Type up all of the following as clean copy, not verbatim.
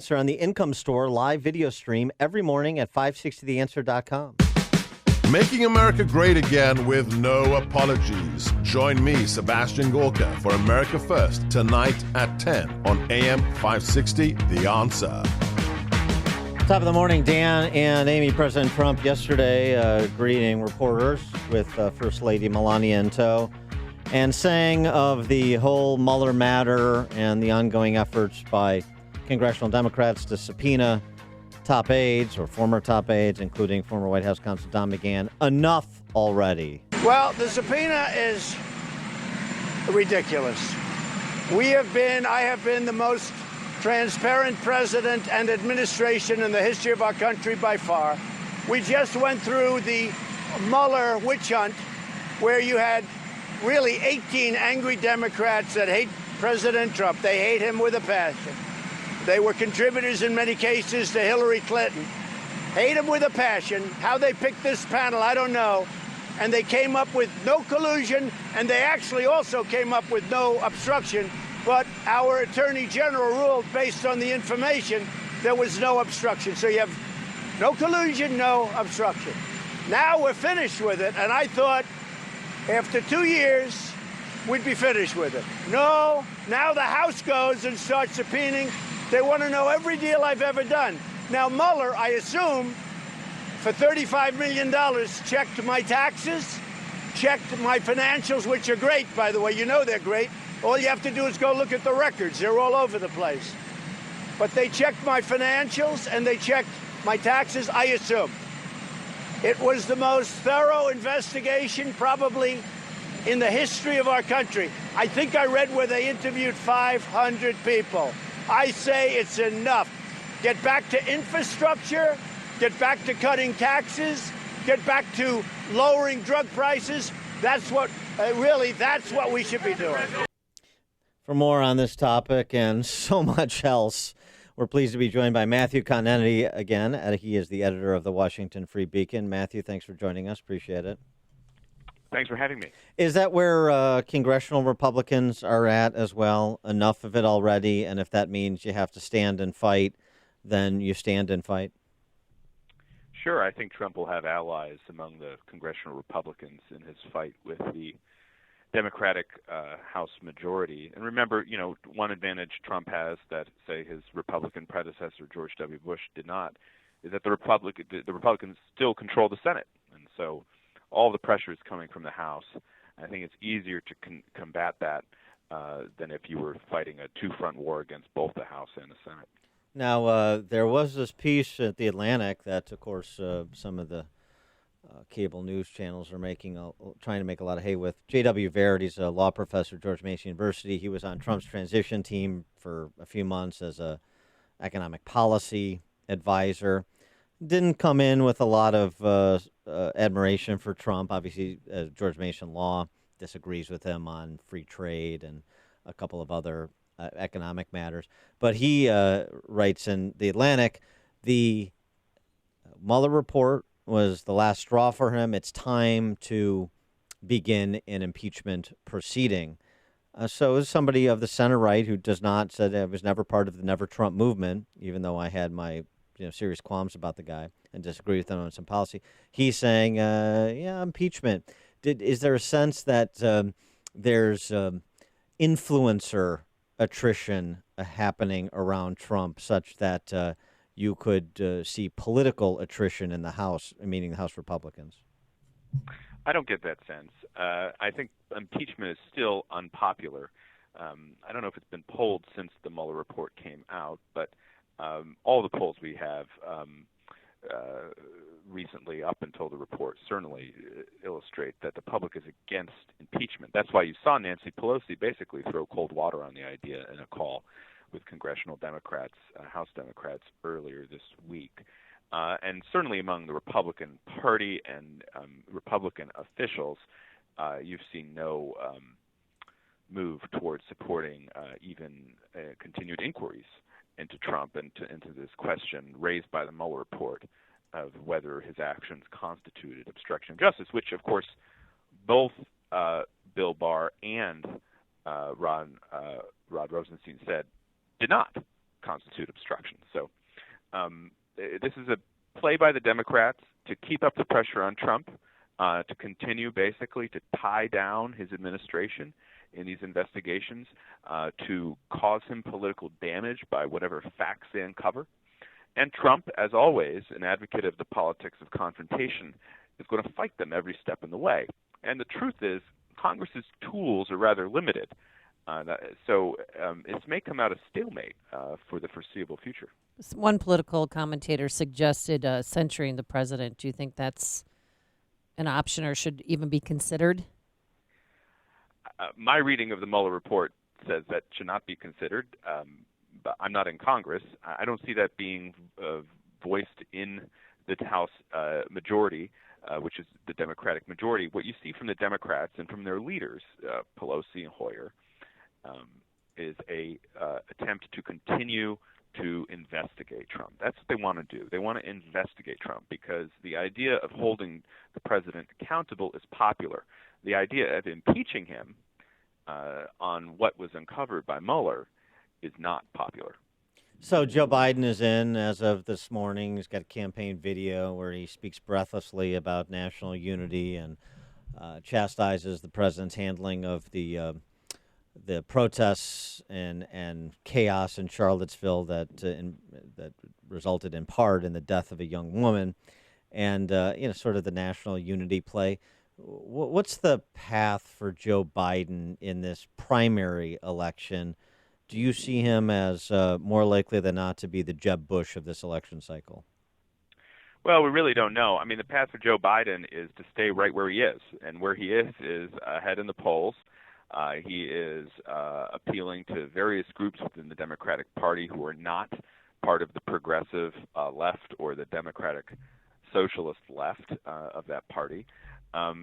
On the Income Store live video stream every morning at 560theanswer.com. Making America great again with no apologies. Join me, Sebastian Gorka, for America First tonight at 10 on AM 560, The Answer. Top of the morning, Dan and Amy. President Trump yesterday greeting reporters with First Lady Melania in tow and saying of the whole Mueller matter and the ongoing efforts by congressional Democrats to subpoena top aides or former top aides, including former White House counsel Don McGahn. Enough already. Well, the subpoena is ridiculous. I have been the most transparent president and administration in the history of our country by far. We just went through the Mueller witch hunt where you had really 18 angry Democrats that hate President Trump. They hate him with a passion. They were contributors in many cases to Hillary Clinton. Hate him with a passion. How they picked this panel, I don't know. And they came up with no collusion, and they actually also came up with no obstruction. But our Attorney General ruled, based on the information, there was no obstruction. So you have no collusion, no obstruction. Now we're finished with it, and I thought after 2 years, we'd be finished with it. No, now the House goes and starts subpoenaing. They want to know every deal I've ever done. Now, Mueller, I assume, for $35 million, checked my taxes, checked my financials, which are great, by the way. You know they're great. All you have to do is go look at the records. They're all over the place. But they checked my financials and they checked my taxes, I assume. It was the most thorough investigation probably in the history of our country. I think I read where they interviewed 500 people. I say it's enough. Get back to infrastructure, get back to cutting taxes, get back to lowering drug prices. That's what, that's what we should be doing. For more on this topic and so much else, we're pleased to be joined by Matthew Continetti again. He is the editor of the Washington Free Beacon. Matthew, thanks for joining us. Appreciate it. Thanks for having me. Is that where congressional Republicans are at as well? Enough of it already, and if that means you have to stand and fight, then you stand and fight? Sure. I think Trump will have allies among the congressional Republicans in his fight with the Democratic House majority. And remember, one advantage Trump has that, say, his Republican predecessor, George W. Bush, did not, is that the Republicans still control the Senate. And so all the pressure is coming from the House. I think it's easier to combat that than if you were fighting a two-front war against both the House and the Senate. Now, there was this piece at The Atlantic that, of course, some of the cable news channels are trying to make a lot of hay with. J.W. Verret, he's a law professor at George Mason University. He was on Trump's transition team for a few months as a economic policy advisor. Didn't come in with a lot of admiration for Trump. Obviously, George Mason Law disagrees with him on free trade and a couple of other economic matters. But he writes in The Atlantic, the Mueller report was the last straw for him. It's time to begin an impeachment proceeding. So as somebody of the center right who does not, said I was never part of the Never Trump movement, even though I had my serious qualms about the guy and disagree with him on some policy, he's saying, impeachment. Is there a sense that there's influencer attrition happening around Trump such that you could see political attrition in the House, meaning the House Republicans? I don't get that sense. I think impeachment is still unpopular. I don't know if it's been polled since the Mueller report came out, but all the polls we have recently up until the report certainly illustrate that the public is against impeachment. That's why you saw Nancy Pelosi basically throw cold water on the idea in a call with congressional Democrats, House Democrats, earlier this week. And certainly among the Republican Party and Republican officials, you've seen no move towards supporting even continued inquiries into Trump and into this question raised by the Mueller report of whether his actions constituted obstruction of justice, which, of course, both Bill Barr and Rod Rosenstein said did not. constitute obstruction. So this is a play by the Democrats to keep up the pressure on Trump, to continue basically to tie down his administration in these investigations, to cause him political damage by whatever facts they uncover. And Trump, as always, an advocate of the politics of confrontation, is going to fight them every step in the way. And the truth is, Congress's tools are rather limited. So it may come out a stalemate for the foreseeable future. One political commentator suggested censuring the president. Do you think that's an option or should even be considered? My reading of the Mueller report says that should not be considered. But I'm not in Congress. I don't see that being voiced in the House majority, which is the Democratic majority. What you see from the Democrats and from their leaders, Pelosi and Hoyer, is a attempt to continue to investigate Trump. That's what they want to do. They want to investigate Trump because the idea of holding the president accountable is popular. The idea of impeaching him on what was uncovered by Mueller is not popular. So Joe Biden is in as of this morning. He's got a campaign video where he speaks breathlessly about national unity and chastises the president's handling of the protests and chaos in Charlottesville that resulted in part in the death of a young woman, and sort of the national unity play. What's the path for Joe Biden in this primary election? Do you see him as more likely than not to be the Jeb Bush of this election cycle? Well, we really don't know. I mean, the path for Joe Biden is to stay right where he is, and where he is ahead in the polls. He is appealing to various groups within the Democratic Party who are not part of the progressive left or the Democratic socialist left of that party.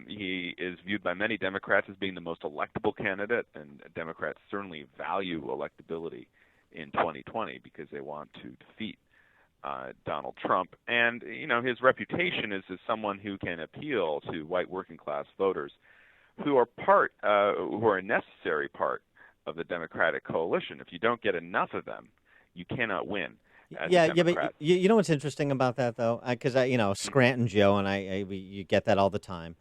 He is viewed by many Democrats as being the most electable candidate, and Democrats certainly value electability in 2020 because they want to defeat Donald Trump. And, his reputation is as someone who can appeal to white working class voters who are a necessary part of the Democratic coalition. If you don't get enough of them, you cannot win. But you know what's interesting about that though, because Scranton Joe and you get that all the time.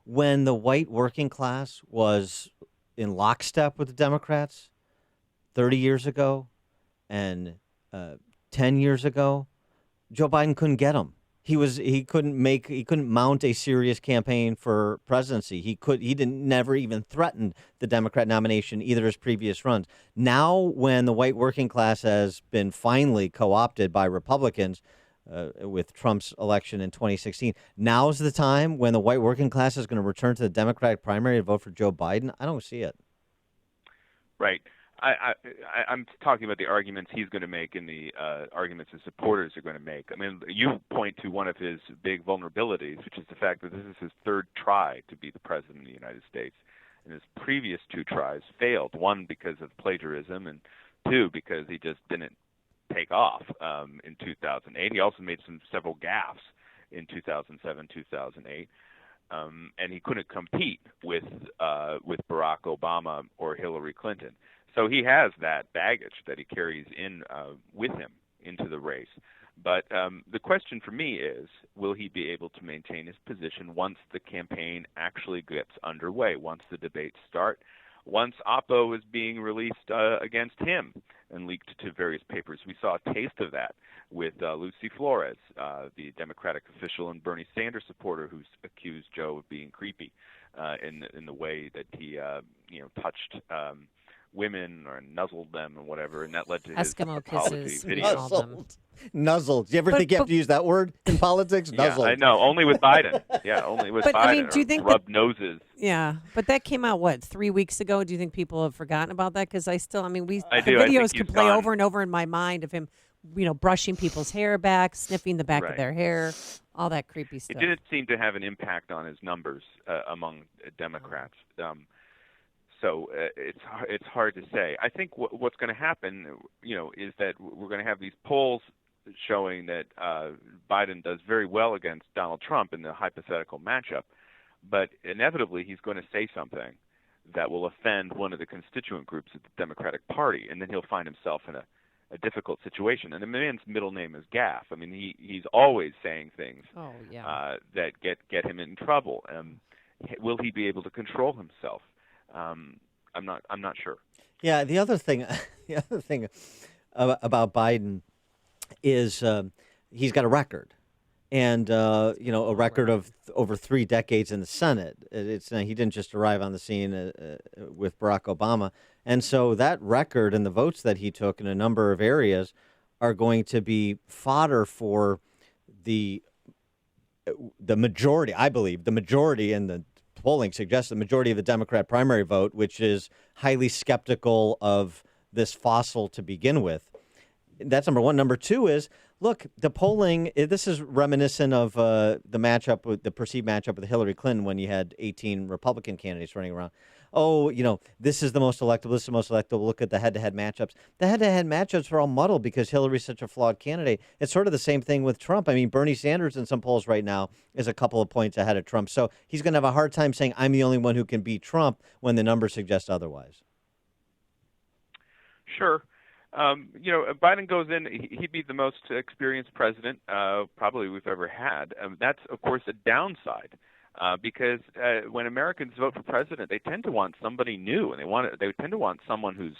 When the white working class was in lockstep with the Democrats 30 years ago and 10 years ago, Joe Biden couldn't get them. He couldn't mount a serious campaign for presidency. He never even threatened the Democrat nomination either his previous runs. Now, when the white working class has been finally co-opted by Republicans with Trump's election in 2016, now's the time when the white working class is going to return to the Democratic primary to vote for Joe Biden. I don't see it. Right. I'm talking about the arguments he's going to make and the arguments his supporters are going to make. I mean, you point to one of his big vulnerabilities, which is the fact that this is his third try to be the president of the United States. And his previous two tries failed, one because of plagiarism and two because he just didn't take off in 2008. He also made several gaffes in 2007, 2008. And he couldn't compete with Barack Obama or Hillary Clinton. So he has that baggage that he carries in with him into the race. But the question for me is, will he be able to maintain his position once the campaign actually gets underway, once the debates start, once Oppo is being released against him and leaked to various papers? We saw a taste of that with Lucy Flores, the Democratic official and Bernie Sanders supporter who's accused Joe of being creepy in the way that he touched women or nuzzled them or whatever, and that led to his Eskimo apology kisses. video. Nuzzled. Do you ever think you have to use that word in politics? Nuzzled. Yeah, I know. Only with Biden. Yeah, only with But, Biden. I mean, do you think rub noses? Yeah, but that came out, 3 weeks ago? Do you think people have forgotten about that? Because I the do. videos can play gone. over and over in my mind of him, brushing people's hair back, sniffing the back of their hair, all that creepy stuff. It didn't seem to have an impact on his numbers among Democrats. So it's hard to say. I think what's going to happen, is that we're going to have these polls showing that Biden does very well against Donald Trump in the hypothetical matchup, but inevitably he's going to say something that will offend one of the constituent groups of the Democratic Party, and then he'll find himself in a difficult situation. And the man's middle name is Gaff. I mean, he's always saying things that get him in trouble. Will he be able to control himself? I'm not sure. Yeah, the other thing about Biden is he's got a record, and a record of over 3 decades in the Senate. He didn't just arrive on the scene with Barack Obama, and so that record and the votes that he took in a number of areas are going to be fodder for the majority. I believe the majority in the polling suggests the majority of the Democrat primary vote, which is highly skeptical of this fossil to begin with. That's number one. Number two is, look, the polling, this is reminiscent of the perceived matchup with Hillary Clinton when you had 18 Republican candidates running around. Oh, this is the most electable, this is the most electable. Look at the head-to-head matchups. The head-to-head matchups are all muddled because Hillary's such a flawed candidate. It's sort of the same thing with Trump. I mean, Bernie Sanders in some polls right now is a couple of points ahead of Trump. So he's going to have a hard time saying, I'm the only one who can beat Trump when the numbers suggest otherwise. Sure. Biden goes in, he'd be the most experienced president probably we've ever had. That's, of course, a downside because when Americans vote for president, they tend to want somebody new, and they tend to want someone who's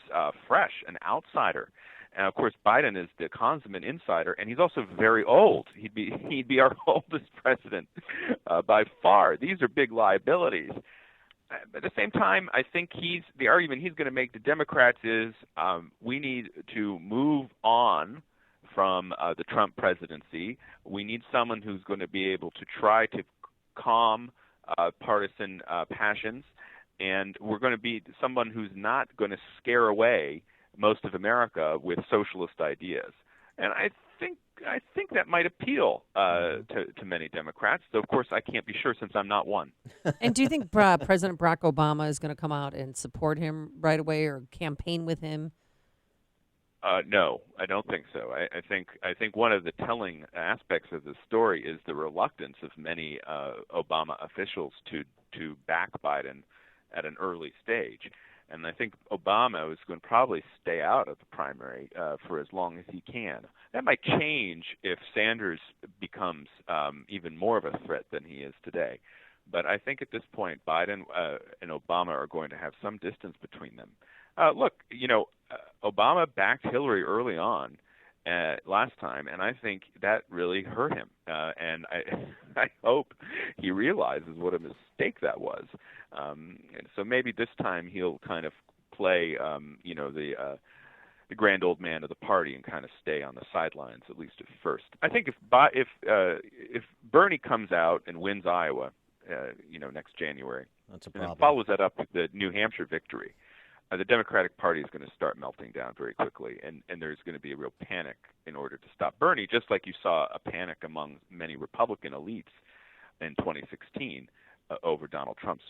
fresh, an outsider. And, of course, Biden is the consummate insider, and he's also very old. He'd be our oldest president by far. These are big liabilities. At the same time, I think the argument he's going to make to Democrats is we need to move on from the Trump presidency. We need someone who's going to be able to try to calm partisan passions, and we're going to be someone who's not going to scare away most of America with socialist ideas. And I think that might appeal to many Democrats, though, of course, I can't be sure since I'm not one. And do you think President Barack Obama is going to come out and support him right away or campaign with him? No, I don't think so. I think one of the telling aspects of the story is the reluctance of many Obama officials to back Biden at an early stage. And I think Obama is going to probably stay out of the primary for as long as he can. That might change if Sanders becomes even more of a threat than he is today. But I think at this point, Biden and Obama are going to have some distance between them. Look, Obama backed Hillary early on last time, and I think that really hurt him. And I hope he realizes what a mistake that was. And so maybe this time he'll kind of play, the grand old man of the party and kind of stay on the sidelines at least at first. I think if Bernie comes out and wins Iowa, next January, that's a and problem. then follows that up with the New Hampshire victory, the Democratic Party is going to start melting down very quickly, and there's going to be a real panic in order to stop Bernie, just like you saw a panic among many Republican elites in 2016 over Donald Trump's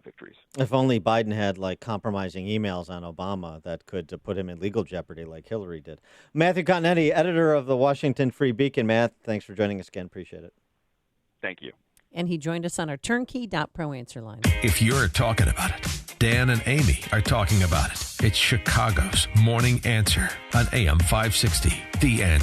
victories. If only Biden had compromising emails on Obama that could put him in legal jeopardy like Hillary did. Matthew Continetti, editor of the Washington Free Beacon. Matt, thanks for joining us again. Appreciate it. Thank you. And he joined us on our turnkey.pro answer line. If you're talking about it, Dan and Amy are talking about it. It's Chicago's Morning Answer on AM 560. The Answer.